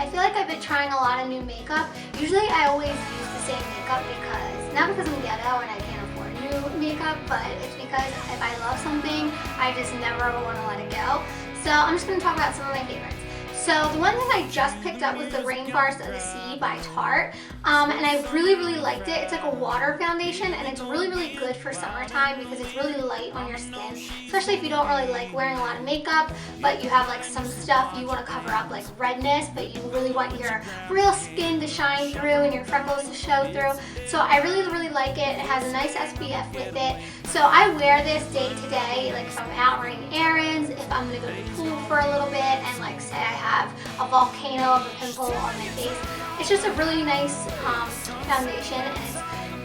I feel like I've been trying a lot of new makeup. Usually I always use the same makeup not because I'm ghetto and I can't afford new makeup, but it's because if I love something, I just never want to let it go. So I'm just going to talk about some of my favorites. So the one that I just picked up was the Rainforest of the Sea by Tarte, and I really liked it. It's like a water foundation, and it's really good for summertime because it's really light on your skin, especially if you don't really like wearing a lot of makeup, but you have like some stuff you want to cover up, like redness, but you really want your real skin to shine through and your freckles to show through. So I really like it. It has a nice SPF with it. So I wear this day to day, like if I'm out running errands, if I'm gonna go to the pool for a little bit, and like say I have a volcano of a pimple on my face. It's just a really nice foundation, and it's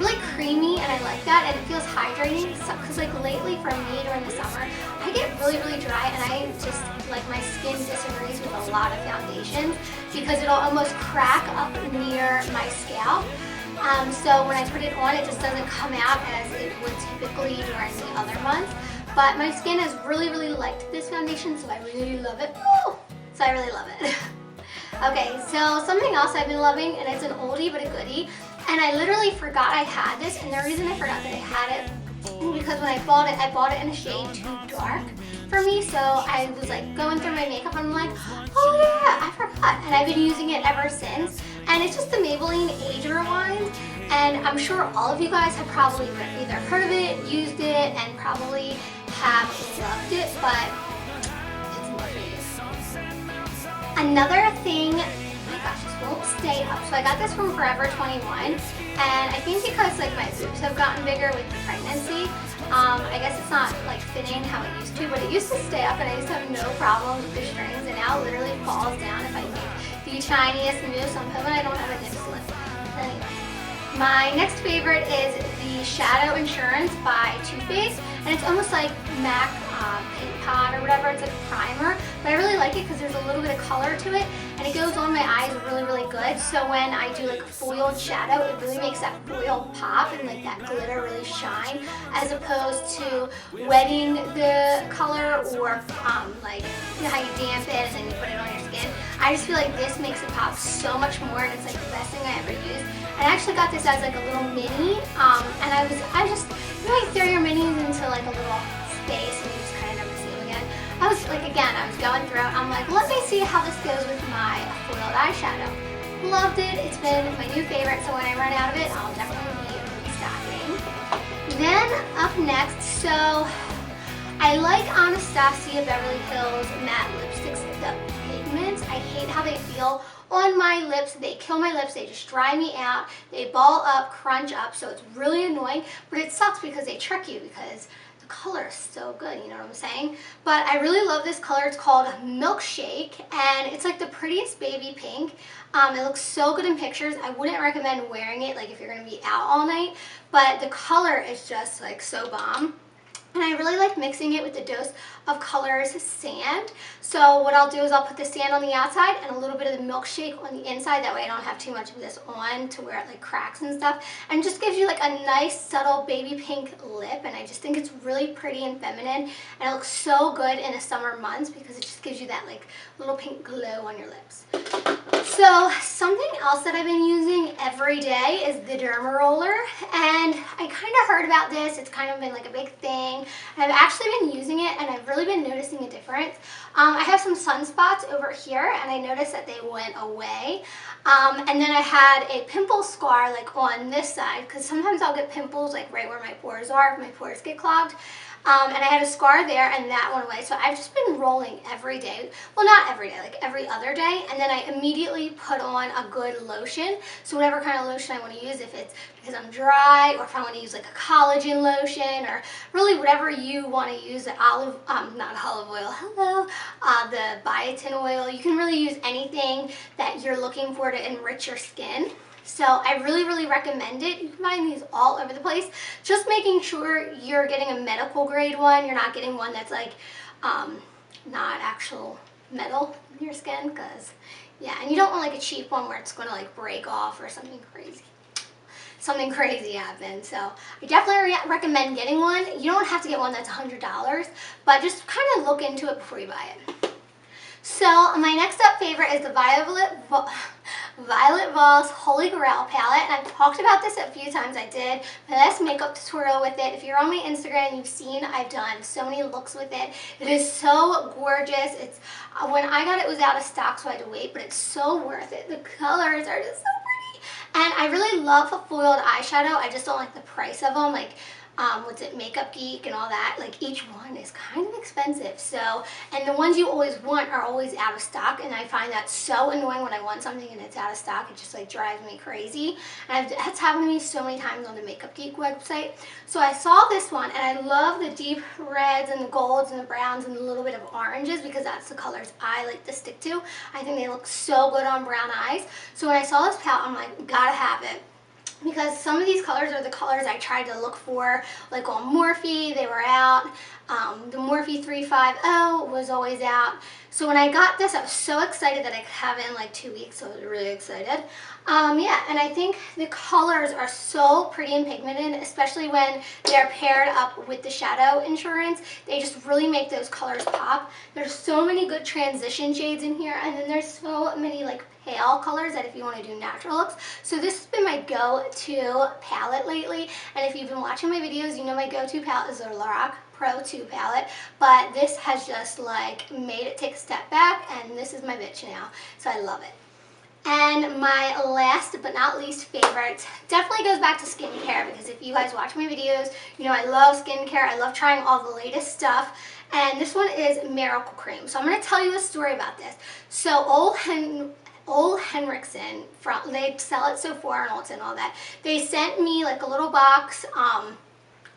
really creamy, and I like that, and it feels hydrating. Because like lately for me during the summer, I get really dry, and I just like my skin disagrees with a lot of foundations because it'll almost crack up near my scalp. So when I put it on, it just doesn't come out as it would typically during the other months. But my skin has really liked this foundation, so I really love it. Ooh! So I really love it. Okay, so something else I've been loving, and it's an oldie but a goodie, and I literally forgot I had this, and the reason I forgot that I had it because when I bought it in a shade too dark for me, so I was like going through my makeup and I'm like, oh yeah, I forgot, and I've been using it ever since, and it's just the Maybelline Age Rewind, and I'm sure all of you guys have probably either heard of it, used it, and probably have loved it, but it's lovely. Another thing, oh my gosh, this won't stay up. So I got this from Forever 21, and I think because like my boobs have gotten bigger with the pregnancy, I guess it's not like fitting how it used to, but it used to stay up and I used to have no problems with the strings, and now it literally falls down if I make the tiniest move. So I'm hoping I don't have a nip slip. Anyway, my next favorite is the Shadow Insurance by Too Faced, and it's almost like MAC paint pot or whatever. It's like a primer, but I really like it because there's a little bit of color to it, and it goes on my eyes really good. So when I do like a foiled shadow, it really makes that foil pop and like that glitter really shine, as opposed to wetting the color or like, you know how you damp it and then you put it on your skin. I just feel like this makes it pop so much more, and it's like the best thing I ever used. And I actually got this as like a little mini, and I just, you know, you throw your minis into like a little space and you just kind of never see them again. I was like, again, I was going through it, I'm like, let me see how this goes with my foiled eyeshadow. Loved it. It's been my new favorite, so when I run out of it, I'll definitely be restocking. Then up next, so I like Anastasia Beverly Hills matte lipsticks. The pigments, I hate how they feel on my lips. They kill my lips, they just dry me out, they ball up, crunch up, so it's really annoying, but it sucks because they trick you because the color is so good, you know what I'm saying? But I really love this color. It's called Milkshake, and it's like the prettiest baby pink. It looks so good in pictures. I wouldn't recommend wearing it like if you're gonna be out all night, but the color is just like so bomb. And I really like mixing it with a dose of Colors Sand. So what I'll do is I'll put the sand on the outside and a little bit of the Milkshake on the inside. That way I don't have too much of this on to where it like cracks and stuff. And just gives you like a nice subtle baby pink lip. And I just think it's really pretty and feminine. And it looks so good in the summer months because it just gives you that like little pink glow on your lips. So something else that I've been using every day is the Derma Roller, and I kind of heard about this. It's kind of been like a big thing. I've actually been using it, and I've really been noticing a difference. I have some sunspots over here, and I noticed that they went away. And then I had a pimple scar like on this side, because sometimes I'll get pimples like right where my pores are if my pores get clogged. And I had a scar there, and that went away. So I've just been rolling every day. Well, not every day, like every other day. And then I immediately put on a good lotion. So whatever kind of lotion I want to use, if it's because I'm dry, or if I want to use like a collagen lotion, or really whatever you want to use, the not olive oil, hello, the biotin oil. You can really use anything that you're looking for to enrich your skin. So I really recommend it. You can find these all over the place. Just making sure you're getting a medical grade one. You're not getting one that's like not actual metal in your skin, because yeah, and you don't want like a cheap one where it's going to like break off or something crazy. Something crazy happened. So I definitely recommend getting one. You don't have to get one that's $100, but just kind of look into it before you buy it. So my next up favorite is the Violet Voss Holy Grail palette, and I've talked about this a few times. I did my last makeup tutorial with it. If you're on my Instagram, you've seen I've done so many looks with it. It is so gorgeous. It's when I got it, it was out of stock, so I had to wait, but it's so worth it. The colors are just so pretty, and I really love a foiled eyeshadow. I just don't like the price of them. Like, what's it, Makeup Geek and all that, like each one is kind of expensive. So, and the ones you always want are always out of stock, and I find that so annoying when I want something and it's out of stock. It just like drives me crazy, and that's happened to me so many times on the Makeup Geek website. So I saw this one, and I love the deep reds and the golds and the browns and a little bit of oranges, because that's the colors I like to stick to. I think they look so good on brown eyes. So when I saw this palette, I'm like, gotta have it. Because some of these colors are the colors I tried to look for, like on Morphe, they were out. The Morphe 350 was always out. So when I got this, I was so excited that I could have it in like 2 weeks, so I was really excited. Yeah, and I think the colors are so pretty and pigmented, especially when they're paired up with the shadow insurance. They just really make those colors pop. There's so many good transition shades in here, and then there's so many like pale colors that if you want to do natural looks. So this has been my go-to palette lately, and if you've been watching my videos, you know my go-to palette is the Lorac Pro 2 palette, but this has just like made it take a step back, and this is my bitch now, so I love it. And my last but not least favorite definitely goes back to skincare, because if you guys watch my videos, you know I love skincare. I love trying all the latest stuff. And this one is Miracle Cream. So I'm going to tell you a story about this. So Ole Henriksen, they sell it Sephora and Ulta and all that. They sent me like a little box of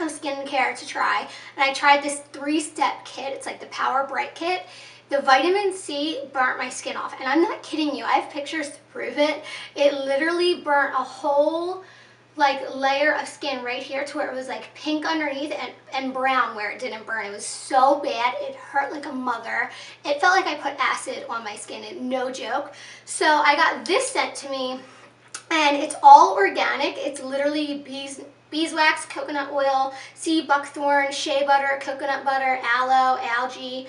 skincare to try. And I tried this 3-step kit. It's like the Power Bright kit. The vitamin C burnt my skin off, and I'm not kidding you. I have pictures to prove it. It literally burnt a whole like layer of skin right here to where it was like pink underneath and brown where it didn't burn. It was so bad. It hurt like a mother. It felt like I put acid on my skin, no joke. So I got this sent to me, and it's all organic. It's literally beeswax, coconut oil, sea buckthorn, shea butter, coconut butter, aloe, algae,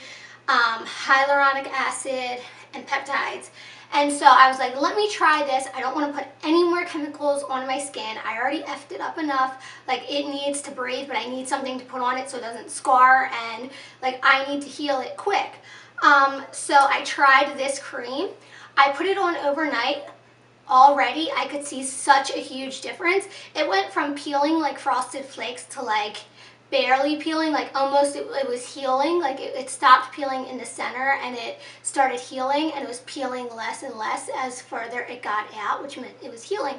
hyaluronic acid, and peptides. And so I was like, let me try this. I don't want to put any more chemicals on my skin. I already effed it up enough. Like, it needs to breathe, but I need something to put on it so it doesn't scar, and like I need to heal it quick. So I tried this cream. I put it on overnight. Already I could see such a huge difference. It went from peeling like Frosted Flakes to like barely peeling, like almost it was healing. Like it stopped peeling in the center and it started healing, and it was peeling less and less as further it got out, which meant it was healing.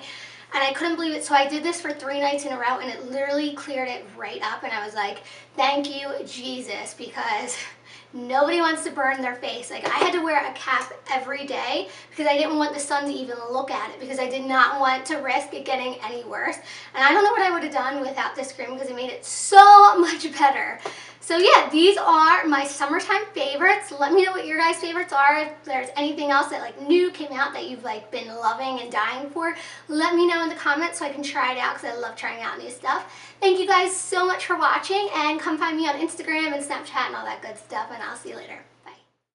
And I couldn't believe it. So I did this for 3 nights in a row, and it literally cleared it right up. And I was like, thank you, Jesus, because nobody wants to burn their face. Like, I had to wear a cap every day because I didn't want the sun to even look at it, because I did not want to risk it getting any worse. And I don't know what I would have done without this cream, because it made it so much better. So yeah, these are my summertime favorites. Let me know what your guys' favorites are. If there's anything else that like new came out that you've like been loving and dying for, let me know in the comments so I can try it out, because I love trying out new stuff. Thank you guys so much for watching, and come find me on Instagram and Snapchat and all that good stuff, and I'll see you later.